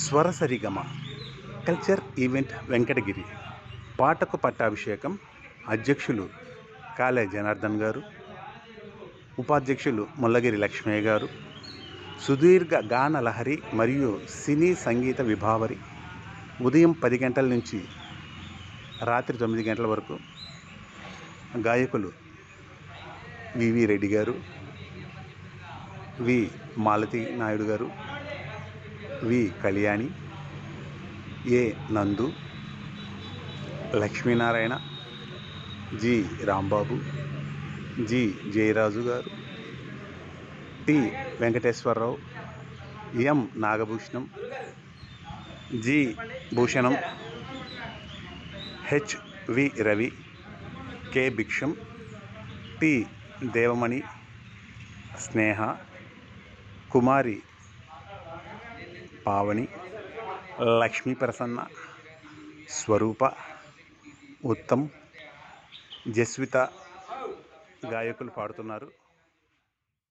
స్వరసరిగమ culture event Venkatagiri పాటకు పట్టాభిషేకం అధ్యక్షులు కాలే జనార్దన్ గారు, ఉపాధ్యక్షులు ముల్లగిరి లక్ష్మయ్య గారు. సుదీర్ఘ గాన లహరి మరియు సినీ సంగీత విభావరి ఉదయం 10 గంటల నుంచి రాత్రి 9 గంటల వరకు. గాయకులు వివి రెడ్డి గారు, వి మాలతి నాయుడు గారు, వి Kalyani, A Nandu, Lakshminarayana, G Rambabu, G Jayaraju గారు, T Venkateswararao, M Nagabhushanam, G Bhushanam, HV Ravi, K Bhiksham, T Devamani, Sneha, Kumari Pavani, Lakshmi Prasanna, Swaroopa, Uttam, Jaswitha గాయకులు పాడుతున్నారు.